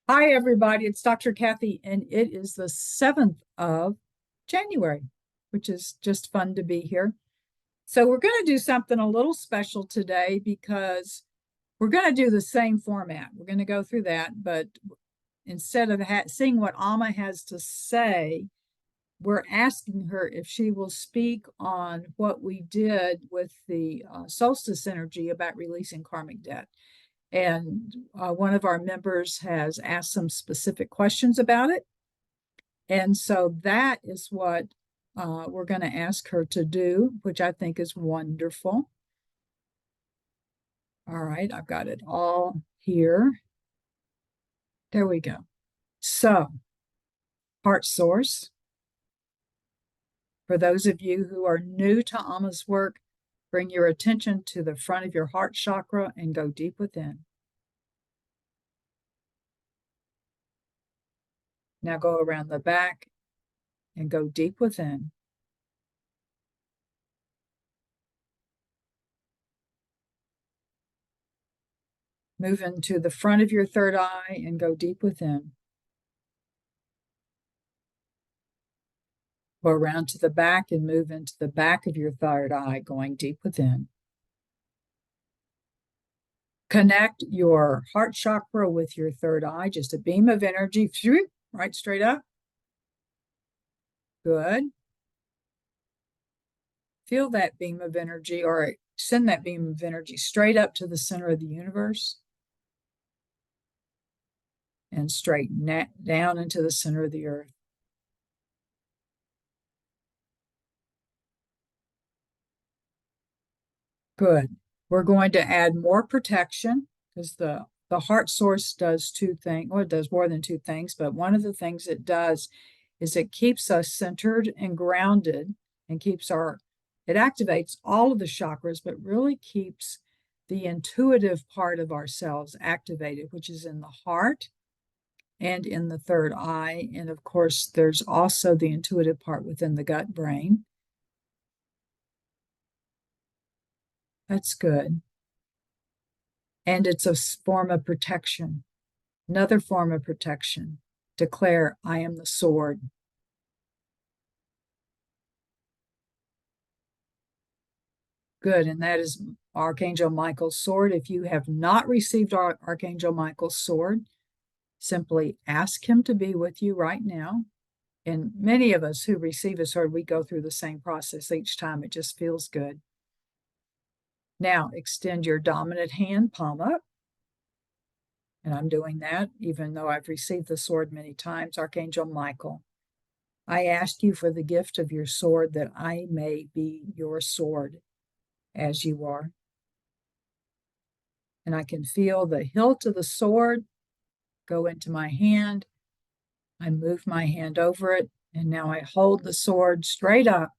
Hi, everybody. It's Dr. Kathy, and it is the 7th of January, which is just fun to be here. So, we're going to do something a little special today because we're going to do the same format. We're going to go through that, but instead of seeing what Amma has to say, we're asking her if she will speak on what we did with the solstice energy about releasing karmic debt. And one of our members has asked some specific questions about it. And so that is what we're going to ask her to do, which I think is wonderful. All right, I've got it all here. There we go. So, heart source. For those of you who are new to Amma's work, bring your attention to the front of your heart chakra and go deep within. Now go around the back and go deep within. Move into the front of your third eye and go deep within. Go around to the back and move into the back of your third eye, going deep within. Connect your heart chakra with your third eye, just a beam of energy, right straight up. Good. Feel that beam of energy, or send that beam of energy straight up to the center of the universe and straight down into the center of the earth. Good. We're going to add more protection because the heart source does two things. Well, it does more than two things, but one of the things it does is it keeps us centered and grounded and it activates all of the chakras, but really keeps the intuitive part of ourselves activated, which is in the heart and in the third eye. And of course, there's also the intuitive part within the gut brain. That's good. And it's a form of protection. Another form of protection. Declare, I am the sword. Good. And that is Archangel Michael's sword. If you have not received Archangel Michael's sword, simply ask him to be with you right now. And many of us who receive a sword, we go through the same process each time. It just feels good. Now, extend your dominant hand, palm up. And I'm doing that, even though I've received the sword many times. Archangel Michael, I ask you for the gift of your sword that I may be your sword as you are. And I can feel the hilt of the sword go into my hand. I move my hand over it, and now I hold the sword straight up.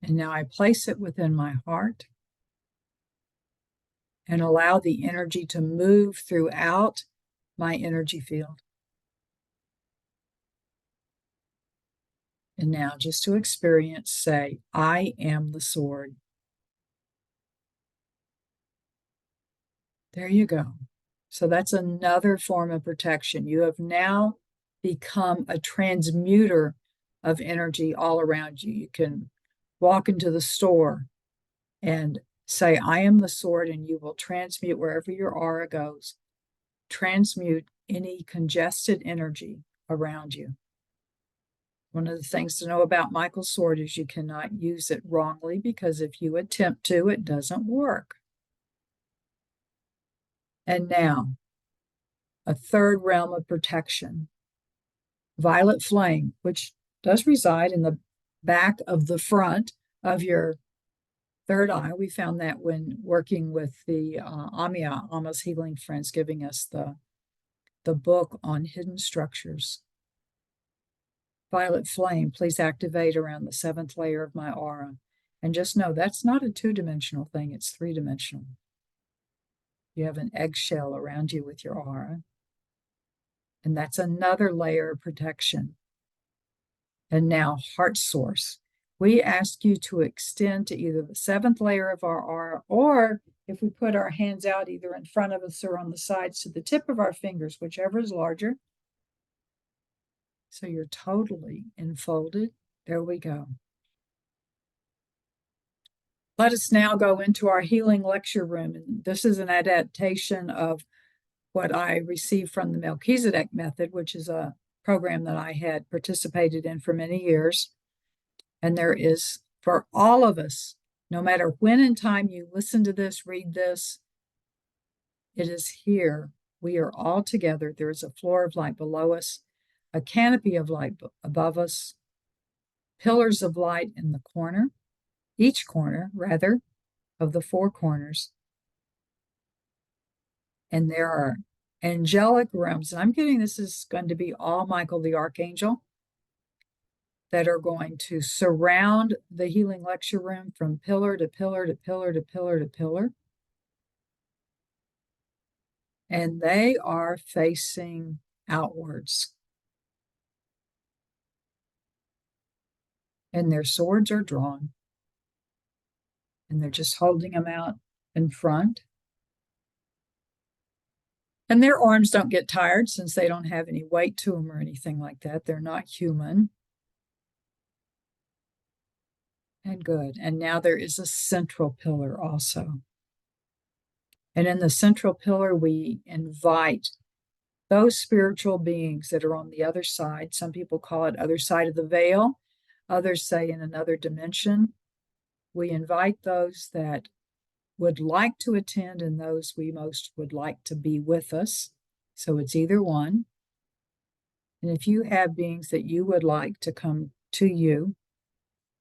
And now I place it within my heart and allow the energy to move throughout my energy field. And now, just to experience, say, I am the sword. There you go. So that's another form of protection. You have now become a transmuter of energy all around you. You can walk into the store and say, I am the sword, and you will transmute wherever your aura goes. Transmute any congested energy around you. One of the things to know about Michael's sword is you cannot use it wrongly, because if you attempt to, it doesn't work. And now, a third realm of protection. Violet flame, which does reside in the back of the front of your third eye. We found that when working with the Amma's Healing Friends, giving us the book on hidden structures. Violet flame, please activate around the 7th layer of my aura. And just know that's not a 2-dimensional thing, it's 3-dimensional. You have an eggshell around you with your aura. And that's another layer of protection. And now, heart source. we ask you to extend to either the seventh layer of our aura, or if we put our hands out either in front of us or on the sides to the tip of our fingers, whichever is larger. So you're totally enfolded. There we go. Let us now go into our healing lecture room. And this is an adaptation of what I received from the Melchizedek method, which is a program that I had participated in for many years. And there is, for all of us, no matter when in time you listen to this, read this, it is here. We are all together. There is a floor of light below us, a canopy of light above us, pillars of light in the corner, each corner, rather, of the four corners. And there are angelic realms. And I'm getting this is going to be all Michael the Archangel that are going to surround the healing lecture room from pillar to pillar to pillar to pillar to pillar. And they are facing outwards. And their swords are drawn. And they're just holding them out in front. And their arms don't get tired since they don't have any weight to them or anything like that. They're not human. And good. And now there is a central pillar also. And in the central pillar, we invite those spiritual beings that are on the other side. Some people call it other side of the veil. Others say in another dimension. We invite those that would like to attend and those we most would like to be with us. So it's either one. And if you have beings that you would like to come to you,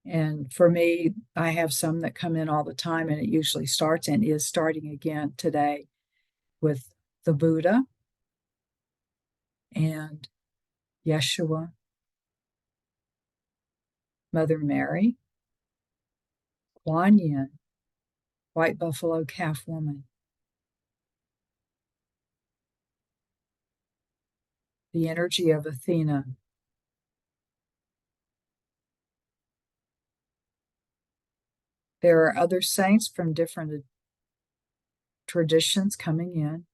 and for me, I have some that come in all the time, and it usually starts and is starting again today with the Buddha and Yeshua, Mother Mary, Kuan Yin, White Buffalo Calf Woman, the energy of Athena, there are other saints from different traditions coming in,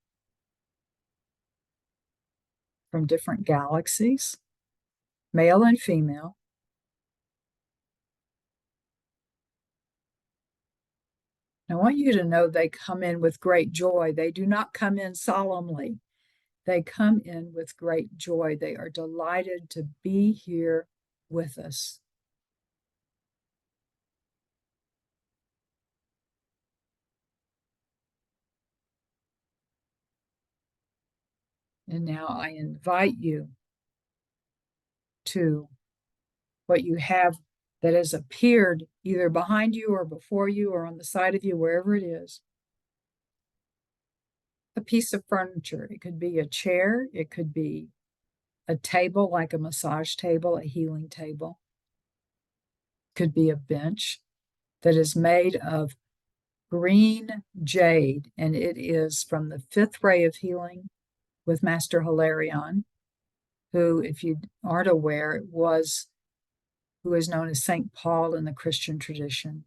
from different galaxies, male and female. I want you to know they come in with great joy. They do not come in solemnly. They come in with great joy. They are delighted to be here with us. And now I invite you to what you have that has appeared either behind you or before you or on the side of you, wherever it is. A piece of furniture. It could be a chair. It could be a table like a massage table, a healing table. It could be a bench that is made of green jade, and it is from the fifth ray of healing with Master Hilarion, who, if you aren't aware, who is known as Saint Paul in the Christian tradition.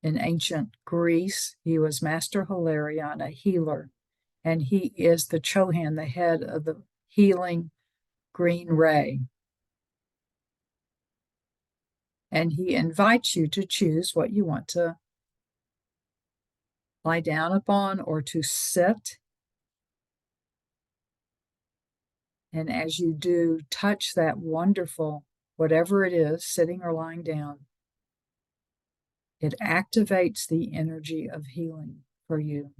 In ancient Greece, he was Master Hilarion, a healer, and he is the Chohan, the head of the healing green ray. And he invites you to choose what you want to lie down upon or to sit. And as you do, touch that wonderful, whatever it is, sitting or lying down. It activates the energy of healing for you.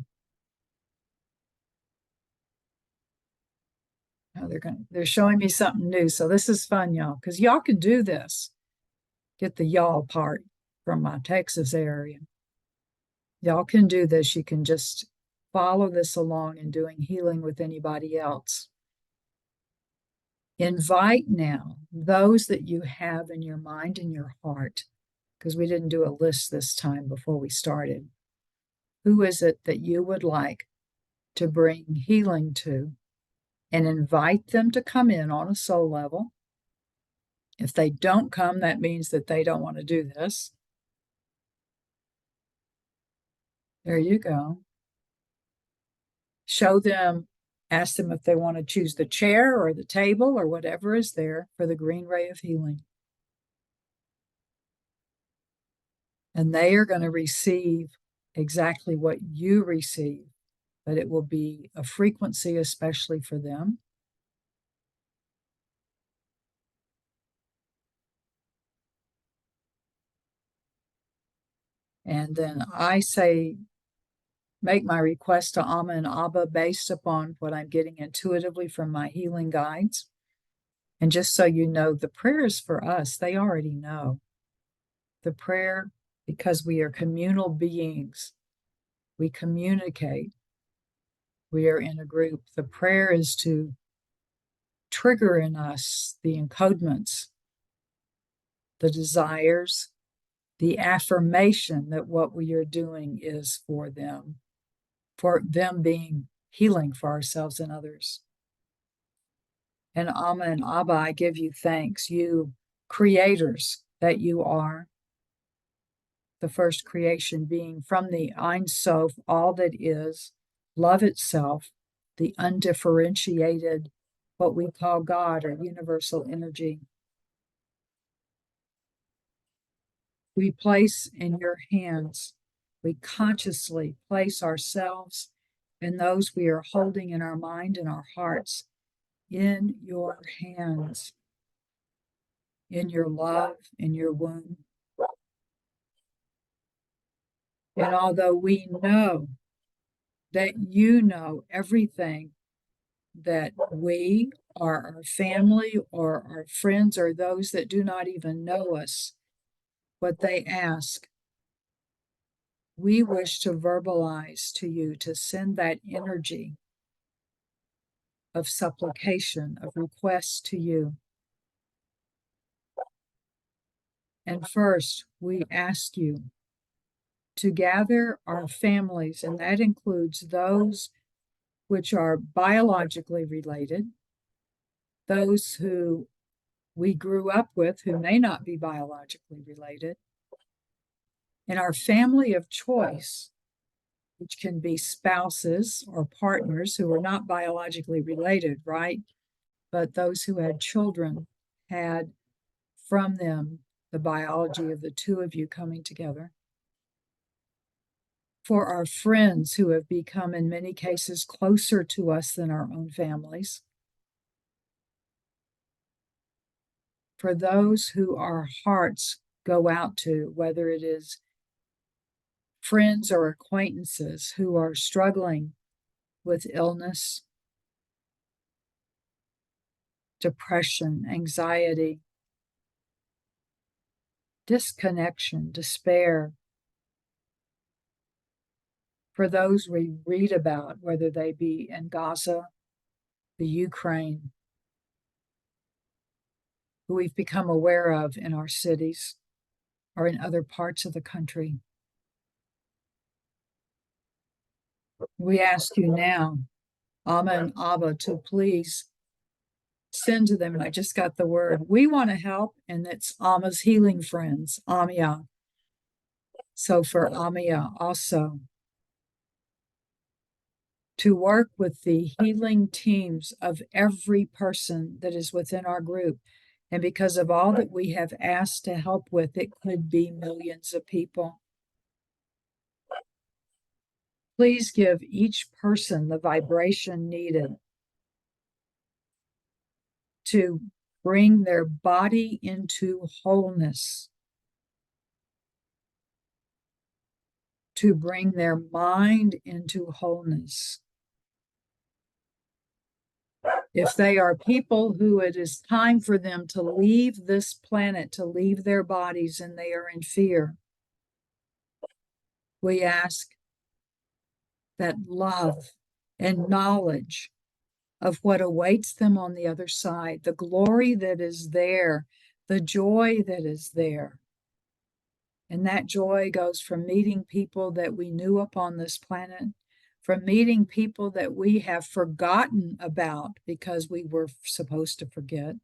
Now they're showing me something new. So this is fun, y'all, because y'all can do this. Get the y'all part from my Texas area. Y'all can do this. You can just follow this along in doing healing with anybody else. Invite now those that you have in your mind and your heart, because we didn't do a list this time before we started. Who is it that you would like to bring healing to, and invite them to come in on a soul level If they don't come, that means that they don't want to do this. There you go. Show them, ask them if they want to choose the chair or the table or whatever is there for the green ray of healing. And they are going to receive exactly what you receive, but it will be a frequency especially for them. And then I say, make my request to Amma and Abba based upon what I'm getting intuitively from my healing guides. And just so you know, the prayers for us, they already know. The prayer, because we are communal beings, we communicate, we are in a group. The prayer is to trigger in us the encodements, the desires, the affirmation that what we are doing is for them being healing for ourselves and others. And Amma and Abba, I give you thanks, you creators that you are, the first creation being from the Ein Sof, all that is, love itself, the undifferentiated, what we call God or universal energy. We place in your hands, we consciously place ourselves and those we are holding in our mind and our hearts in your hands, in your love, in your womb. And although we know that you know everything that we or our family or our friends or those that do not even know us, what they ask, we wish to verbalize to you, to send that energy of supplication, of request to you. And first, we ask you to gather our families, and that includes those which are biologically related, those who we grew up with who may not be biologically related, and our family of choice, which can be spouses or partners who are not biologically related, right? But those who had children had from them the biology of the two of you coming together. For our friends who have become, in many cases, closer to us than our own families. For those who our hearts go out to, whether it is friends or acquaintances who are struggling with illness, depression, anxiety, disconnection, despair. For those we read about, whether they be in Gaza, the Ukraine, who we've become aware of in our cities or in other parts of the country. We ask you now, Amma and Abba, to please send to them, and I just got the word, we want to help, and it's Amma's healing friends, Amia. So for Amia also, to work with the healing teams of every person that is within our group. And because of all that we have asked to help with, it could be millions of people. Please give each person the vibration needed to bring their body into wholeness, to bring their mind into wholeness. If they are people who it is time for them to leave this planet, to leave their bodies, and they are in fear, we ask that love and knowledge of what awaits them on the other side, the glory that is there, the joy that is there. And that joy goes from meeting people that we knew upon this planet, from meeting people that we have forgotten about because we were supposed to forget,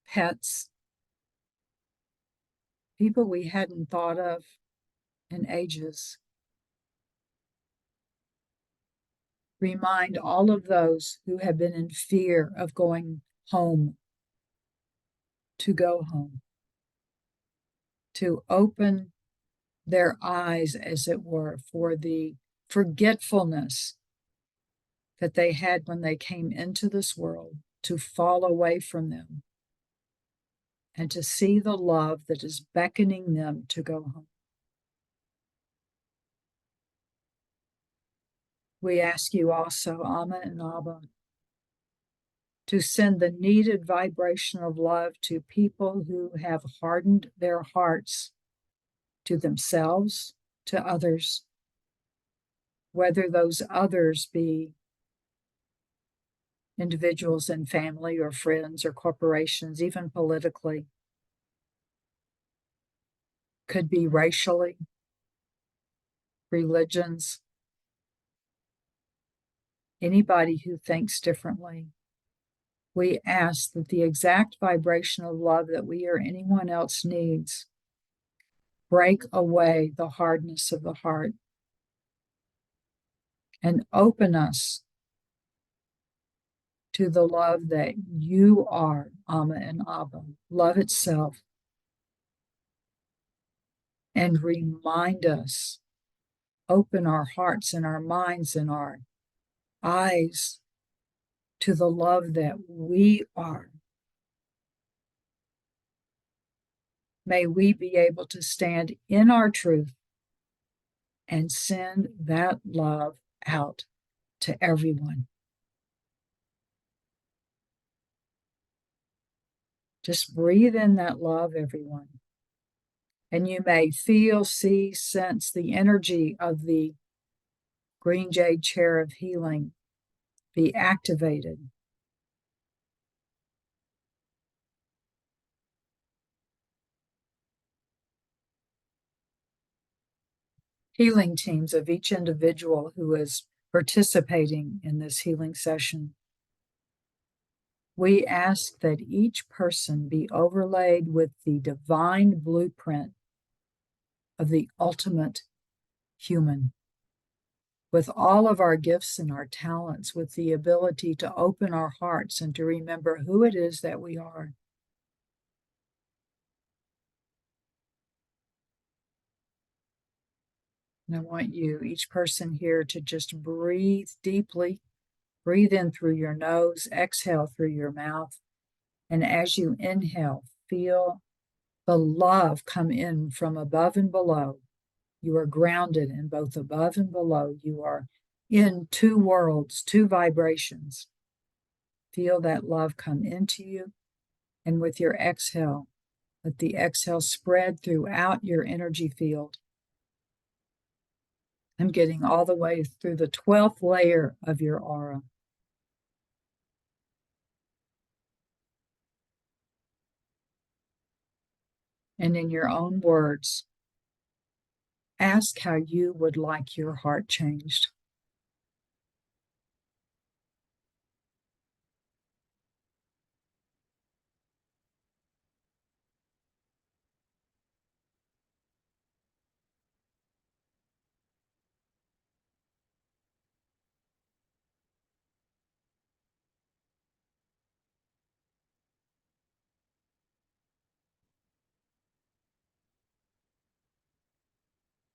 pets, people we hadn't thought of in ages. Remind all of those who have been in fear of going home to go home, to open their eyes, as it were, for the forgetfulness that they had when they came into this world, to fall away from them, and to see the love that is beckoning them to go home. We ask you also, Amma and Abba, to send the needed vibration of love to people who have hardened their hearts to themselves, to others, whether those others be individuals and family or friends or corporations, even politically, could be racially, religions, anybody who thinks differently. We ask that the exact vibration of love that we or anyone else needs break away the hardness of the heart and open us to the love that you are, Amma and Abba, love itself, and remind us, open our hearts and our minds and our eyes to the love that we are. May we be able to stand in our truth and send that love out to everyone. Just breathe in that love, everyone. And you may feel, see, sense the energy of the green jade chair of healing be activated. Healing teams of each individual who is participating in this healing session. We ask that each person be overlaid with the divine blueprint of the ultimate human, with all of our gifts and our talents, with the ability to open our hearts and to remember who it is that we are. And I want you, each person here, to just breathe deeply. Breathe in through your nose, exhale through your mouth. And as you inhale, feel the love come in from above and below. You are grounded in both above and below. You are in two worlds, two vibrations. Feel that love come into you. And with your exhale, let the exhale spread throughout your energy field. I'm getting all the way through the 12th layer of your aura. And in your own words, ask how you would like your heart changed.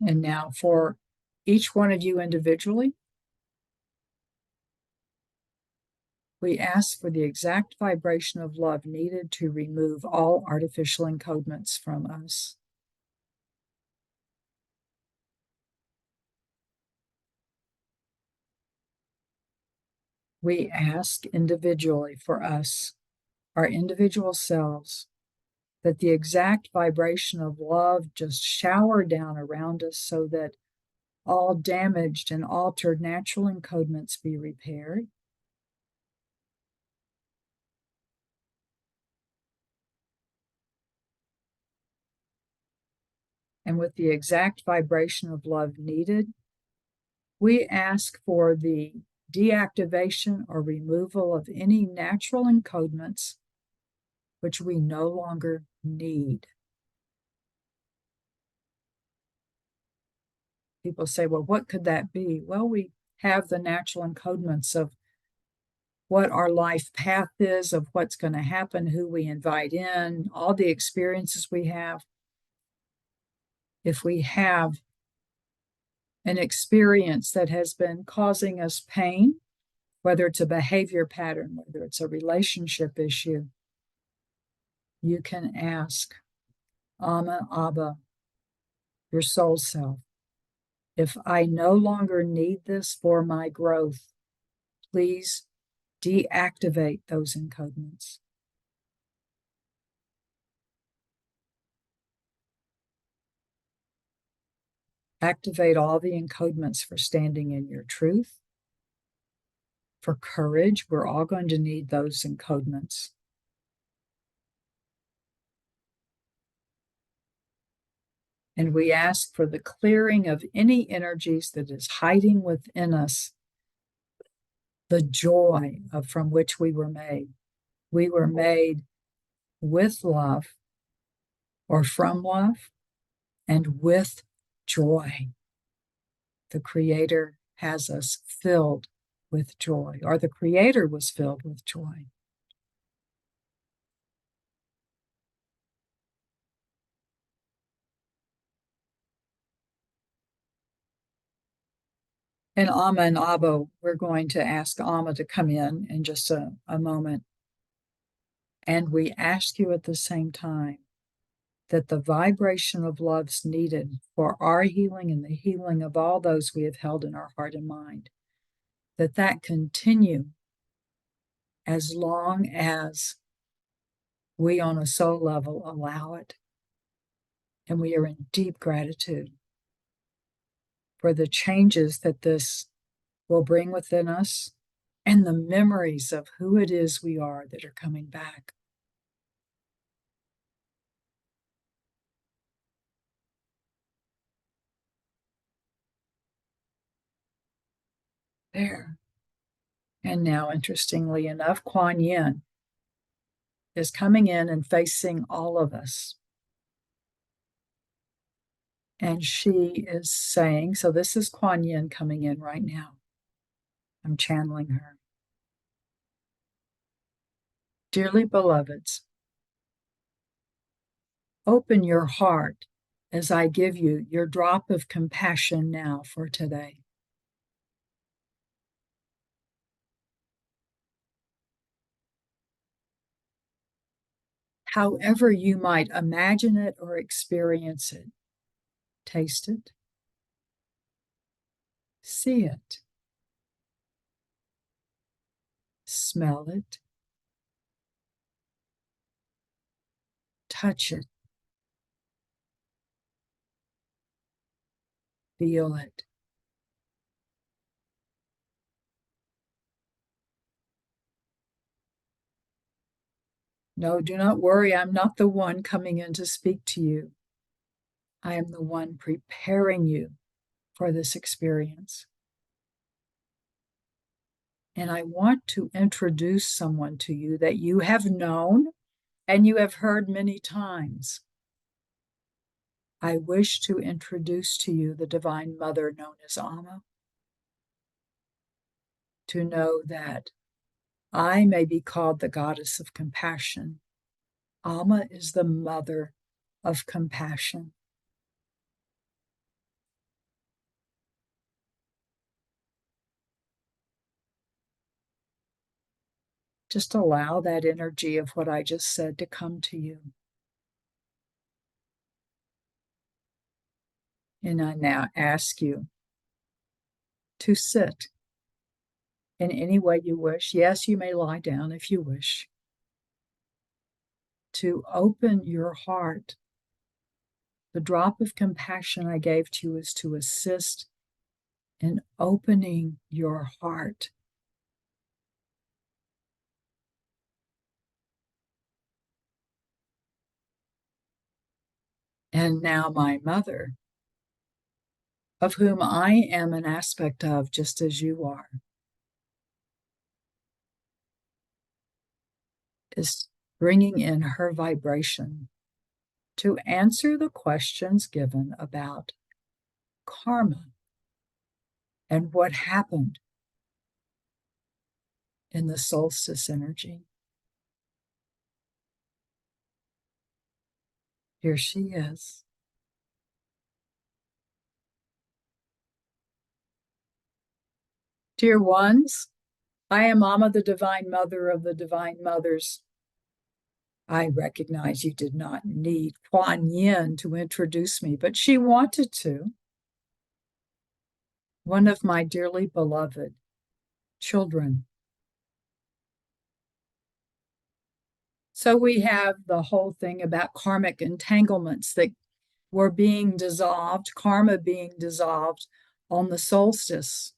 And now for each one of you individually, we ask for the exact vibration of love needed to remove all artificial encodements from us. We ask individually for us, our individual selves, that the exact vibration of love just shower down around us so that all damaged and altered natural encodements be repaired. And with the exact vibration of love needed, we ask for the deactivation or removal of any natural encodements which we no longer need. People say, well, what could that be? Well, we have the natural encodements of what our life path is, of what's going to happen, who we invite in, all the experiences we have. If we have an experience that has been causing us pain, whether it's a behavior pattern, whether it's a relationship issue, you can ask Amma, Abba, your soul self, if I no longer need this for my growth, please deactivate those encodements. Activate all the encodements for standing in your truth, for courage. We're all going to need those encodements. And we ask for the clearing of any energies that is hiding within us the joy of from which we were made. We were made with love or from love and with joy. The Creator has us filled with joy, or the Creator was filled with joy. And Amma and Abba, we're going to ask Amma to come in just a moment. And we ask you at the same time that the vibration of love's needed for our healing and the healing of all those we have held in our heart and mind, that continue as long as we on a soul level allow it. And we are in deep gratitude for the changes that this will bring within us and the memories of who it is we are that are coming back. There. And now, interestingly enough, Kuan Yin is coming in and facing all of us. And she is saying, so this is Kuan Yin coming in right now. I'm channeling her. Dearly beloveds, open your heart as I give you your drop of compassion now for today. However you might imagine it or experience it, taste it, see it, smell it, touch it, feel it. No, do not worry. I'm not the one coming in to speak to you. I am the one preparing you for this experience. And I want to introduce someone to you that you have known and you have heard many times. I wish to introduce to you the Divine Mother known as Amma, to know that I may be called the Goddess of Compassion. Amma is the Mother of Compassion. Just allow that energy of what I just said to come to you. And I now ask you to sit in any way you wish. Yes, you may lie down if you wish. To open your heart. The drop of compassion I gave to you is to assist in opening your heart. And now my mother, of whom I am an aspect of just as you are, is bringing in her vibration to answer the questions given about karma and what happened in the solstice energy. Here she is. Dear ones, I am Amma, the Divine Mother of the Divine Mothers. I recognize you did not need Kuan Yin to introduce me, but she wanted to. One of my dearly beloved children. So we have the whole thing about karmic entanglements that were being dissolved, karma being dissolved on the solstice.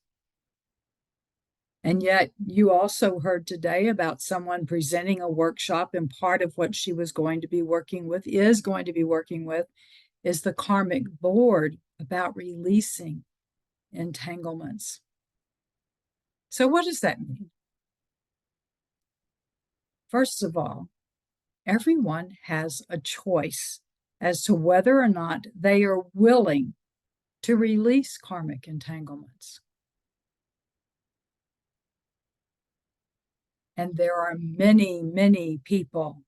And yet you also heard today about someone presenting a workshop, and part of what she was going to be working with, is the karmic board about releasing entanglements. So what does that mean? First of all, everyone has a choice as to whether or not they are willing to release karmic entanglements. And there are many, many people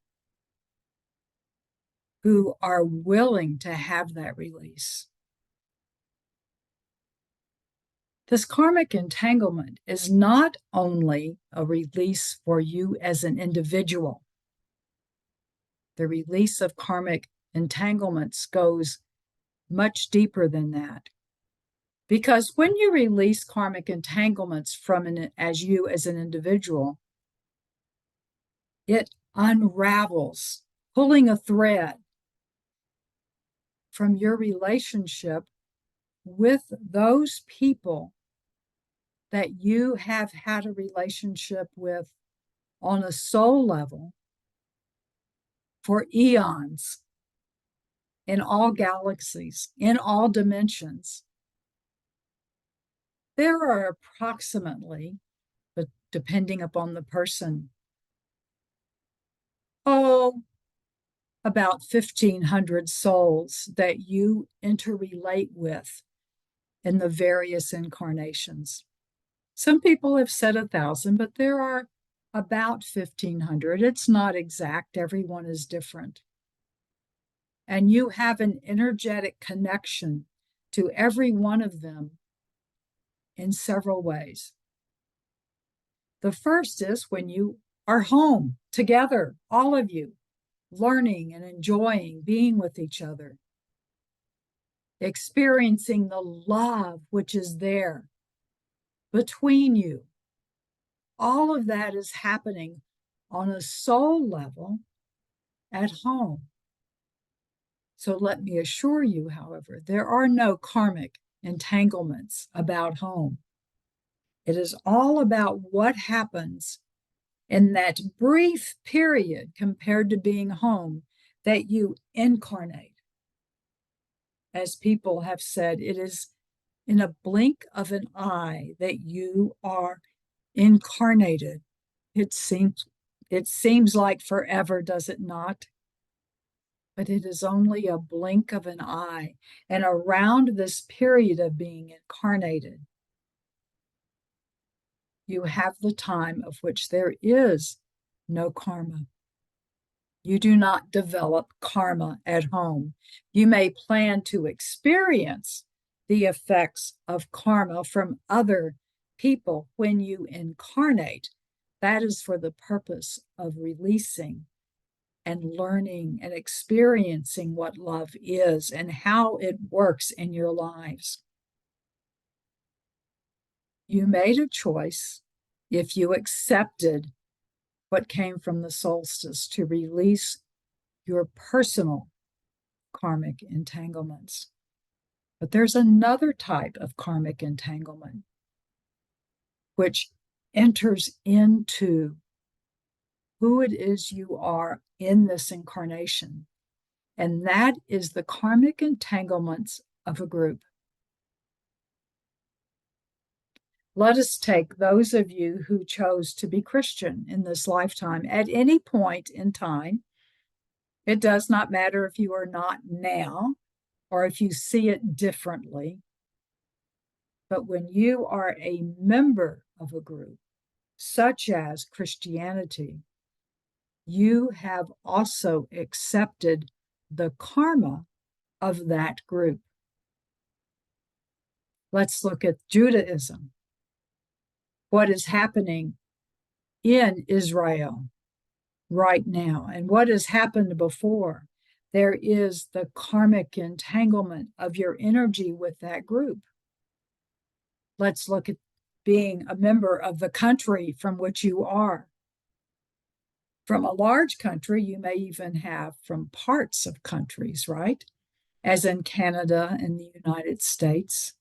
who are willing to have that release. This karmic entanglement is not only a release for you as an individual. The release of karmic entanglements goes much deeper than that. Because when you release karmic entanglements as an individual, it unravels, pulling a thread from your relationship with those people that you have had a relationship with on a soul level for eons, in all galaxies, in all dimensions. There are approximately, but depending upon the person, about 1,500 souls that you interrelate with in the various incarnations. Some people have said 1,000, but there are about 1,500. It's not exact. Everyone is different. And you have an energetic connection to every one of them in several ways. The first is when you are home together, all of you, learning and enjoying being with each other, experiencing the love which is there between you. All of that is happening on a soul level at home. So let me assure you, however, there are no karmic entanglements about home. It is all about what happens in that brief period compared to being home that you incarnate. As people have said, it is in a blink of an eye that you are incarnated. It seems like forever, does it not? But it is only a blink of an eye. And around this period of being incarnated, you have the time of which there is no karma. You do not develop karma at home. You may plan to experience the effects of karma from other people when you incarnate. That is for the purpose of releasing and learning and experiencing what love is and how it works in your lives. You made a choice if you accepted what came from the solstice to release your personal karmic entanglements. But there's another type of karmic entanglement which enters into who it is you are in this incarnation. And that is the karmic entanglements of a group. Let us take those of you who chose to be Christian in this lifetime at any point in time. It does not matter if you are not now or if you see it differently. But when you are a member of a group, such as Christianity, you have also accepted the karma of that group. Let's look at Judaism. What is happening in Israel right now and what has happened before? There is the karmic entanglement of your energy with that group. Let's look at being a member of the country from which you are. From a large country, you may even have from parts of countries, right? As in Canada and the United States.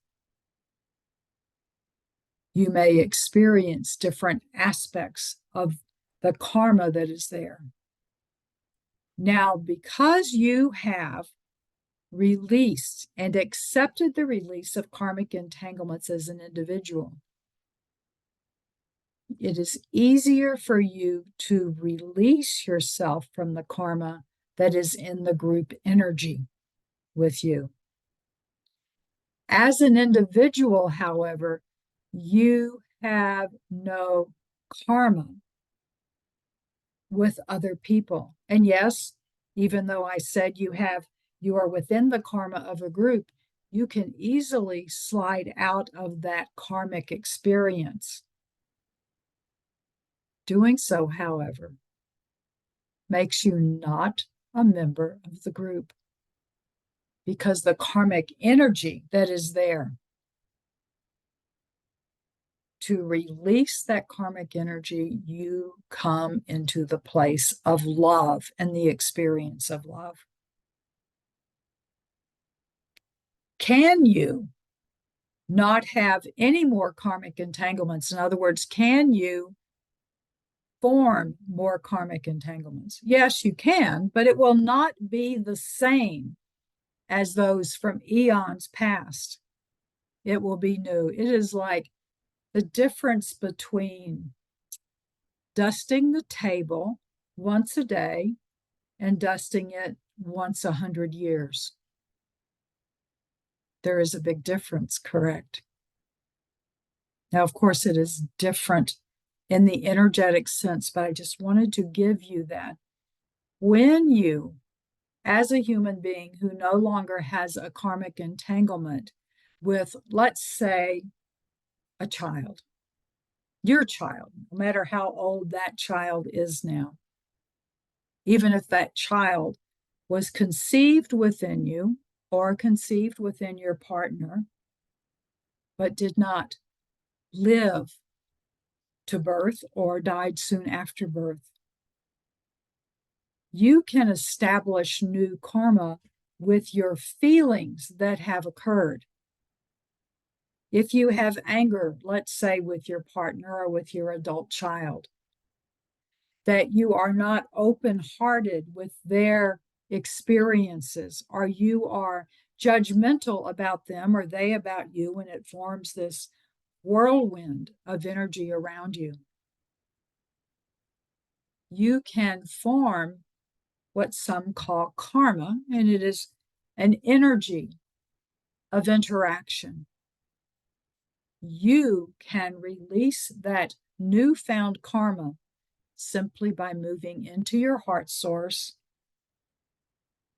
You may experience different aspects of the karma that is there. Now, because you have released and accepted the release of karmic entanglements as an individual, it is easier for you to release yourself from the karma that is in the group energy with you. As an individual, however, you have no karma with other people. And yes, even though I said you are within the karma of a group, you can easily slide out of that karmic experience. Doing so, however, makes you not a member of the group because the karmic energy that is there, to release that karmic energy, you come into the place of love and the experience of love. Can you not have any more karmic entanglements? In other words, can you form more karmic entanglements? Yes, you can, but it will not be the same as those from eons past. It will be new. It is like the difference between dusting the table once a day and dusting it once 100 years. There is a big difference, correct? Now, of course, it is different in the energetic sense, but I just wanted to give you that. When you, as a human being who no longer has a karmic entanglement with, let's say, a child, your child, no matter how old that child is now, even if that child was conceived within you or conceived within your partner, but did not live to birth or died soon after birth, you can establish new karma with your feelings that have occurred. If you have anger, let's say with your partner or with your adult child, that you are not open-hearted with their experiences, or you are judgmental about them or they about you, and it forms this whirlwind of energy around you. You can form what some call karma, and it is an energy of interaction. You can release that newfound karma simply by moving into your heart source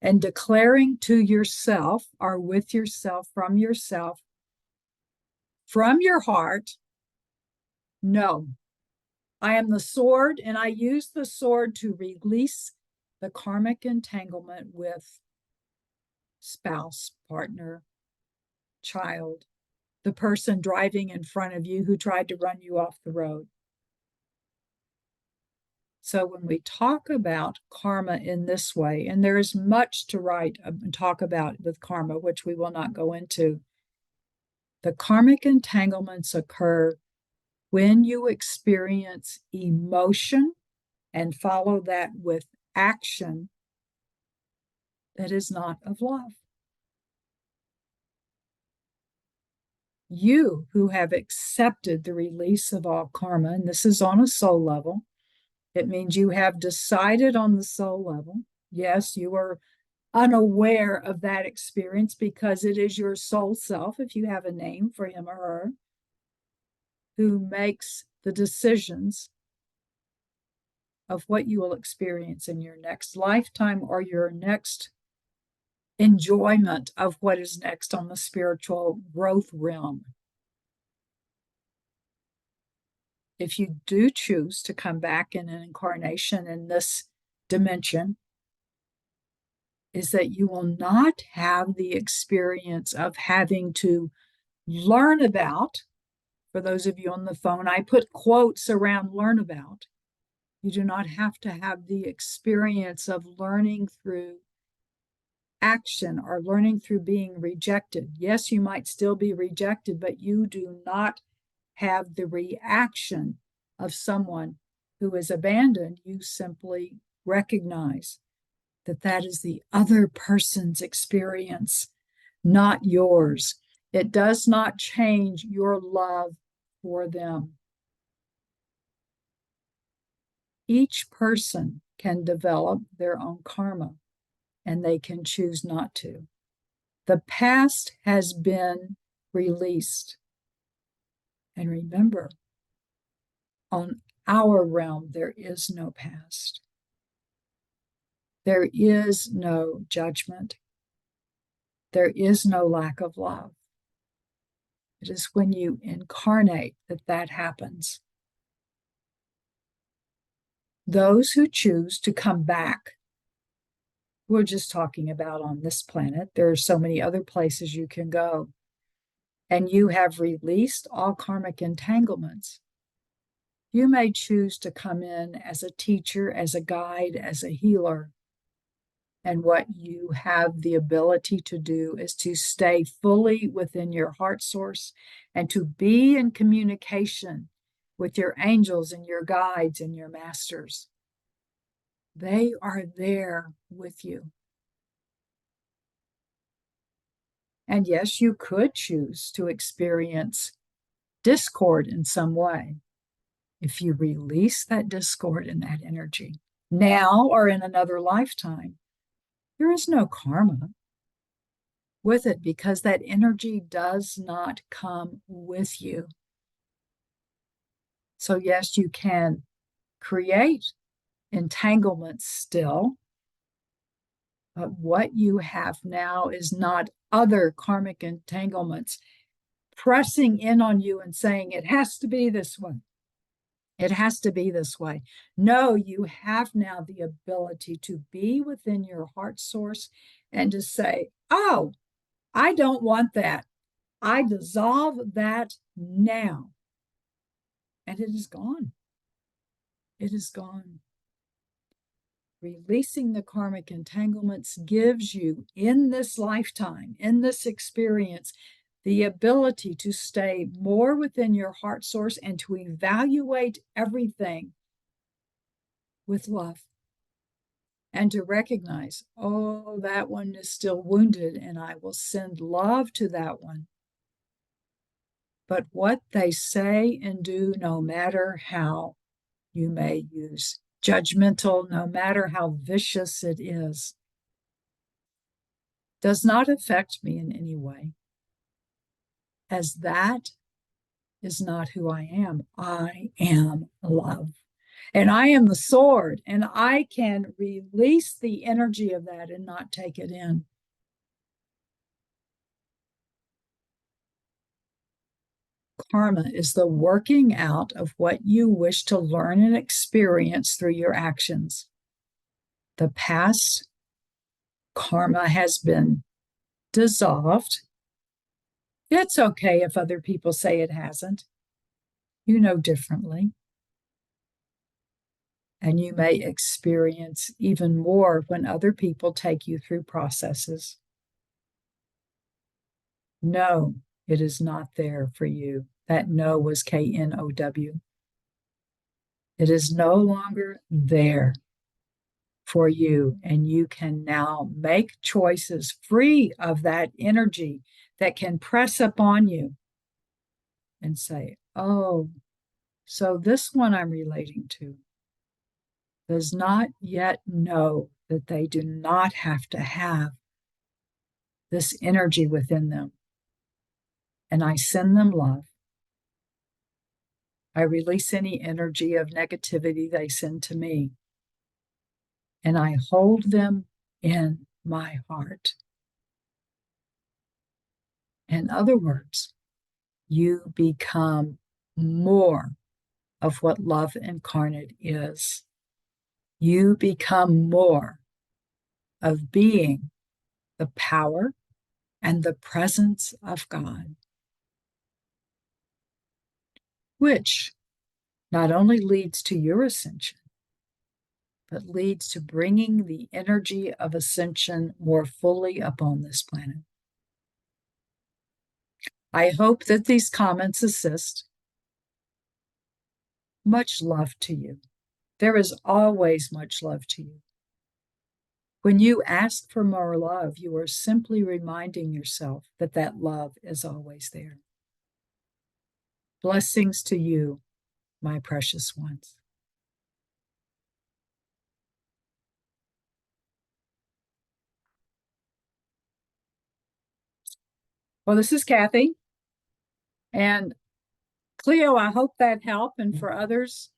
and declaring to yourself or with yourself, from your heart, no, I am the sword, and I use the sword to release the karmic entanglement with spouse, partner, child, the person driving in front of you who tried to run you off the road. So when we talk about karma in this way, and there is much to write and talk about with karma, which we will not go into, the karmic entanglements occur when you experience emotion and follow that with action that is not of love. You who have accepted the release of all karma, and this is on a soul level, it means you have decided on the soul level. Yes, you are unaware of that experience because it is your soul self, if you have a name for him or her, who makes the decisions of what you will experience in your next lifetime or your next enjoyment of what is next on the spiritual growth realm. If you do choose to come back in an incarnation in this dimension, is that you will not have the experience of having to learn about. For those of you on the phone, I put quotes around learn about. You do not have to have the experience of learning through action or learning through being rejected. Yes, you might still be rejected, but you do not have the reaction of someone who is abandoned. You simply recognize that that is the other person's experience, not yours. It does not change your love for them. Each person can develop their own karma, and they can choose not to. The past has been released. And remember, on our realm, there is no past. There is no judgment. There is no lack of love. It is when you incarnate that that happens. Those who choose to come back, we're just talking about on this planet, there are so many other places you can go, and you have released all karmic entanglements. You may choose to come in as a teacher, as a guide, as a healer. And what you have the ability to do is to stay fully within your heart source and to be in communication with your angels and your guides and your masters. They are there with you. And yes, you could choose to experience discord in some way. If you release that discord and that energy now or in another lifetime, there is no karma with it because that energy does not come with you. So, yes, you can create entanglements still, but what you have now is not other karmic entanglements pressing in on you and saying, it has to be this way. It has to be this way. No, you have now the ability to be within your heart source and to say, oh, I don't want that. I dissolve that now. And it is gone. It is gone. Releasing the karmic entanglements gives you, in this lifetime, in this experience, the ability to stay more within your heart source and to evaluate everything with love. And to recognize, oh, that one is still wounded, and I will send love to that one. But what they say and do, no matter how you may use judgmental, no matter how vicious it is, does not affect me in any way, as that is not who I am. I am love. And I am the sword, and I can release the energy of that and not take it in. Karma is the working out of what you wish to learn and experience through your actions. The past karma has been dissolved. It's okay if other people say it hasn't. You know differently. And you may experience even more when other people take you through processes. No, it is not there for you. That no was K-N-O-W. It is no longer there for you, and you can now make choices free of that energy that can press upon you and say, oh, so this one I'm relating to does not yet know that they do not have to have this energy within them. And I send them love. I release any energy of negativity they send to me. And I hold them in my heart. In other words, you become more of what love incarnate is. You become more of being the power and the presence of God, which not only leads to your ascension, but leads to bringing the energy of ascension more fully upon this planet. I hope that these comments assist. Much love to you. There is always much love to you. When you ask for more love, you are simply reminding yourself that that love is always there. Blessings to you, my precious ones. Well, this is Kathy. And Cleo, I hope that helped. And for others,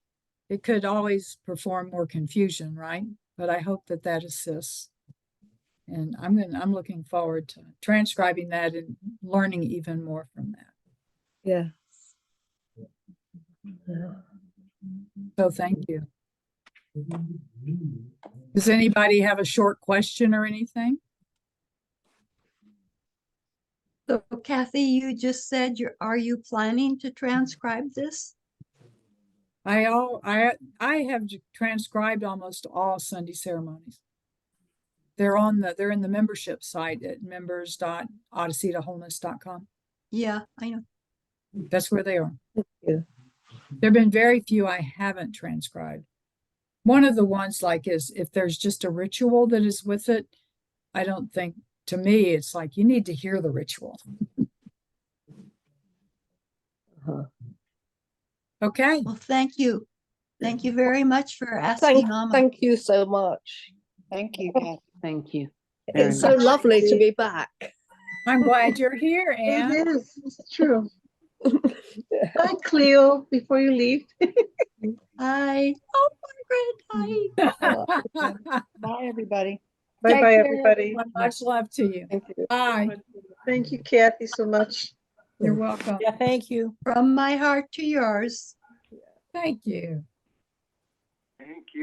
it could always perform more confusion, right? But I hope that that assists. And I'm looking forward to transcribing that and learning even more from that. Yeah. So thank you. Does anybody have a short question or anything? So Kathy, you just said are you planning to transcribe this? I have transcribed almost all Sunday ceremonies. They're in the membership site at members.odysseytowholeness.com. Yeah, I know. That's where they are. Yeah. There have been very few I haven't transcribed. One of the ones is if there's just a ritual that is with it, I don't think, to me, it's like you need to hear the ritual. Uh-huh. Okay. Well, thank you. Thank you very much for asking Amma. Thank you so much. Thank you, Kathy. Thank you. It's so lovely to be back. I'm glad you're here, Anne. It is. It's true. Hi, Cleo, before you leave. Hi. Oh, Margaret. Hi. Bye, everybody. Take Bye-bye, care, everybody. everyone. Much love to you. Thank you. Bye. Thank you, Kathy, so much. You're welcome. Yeah, thank you. From my heart to yours. Thank you.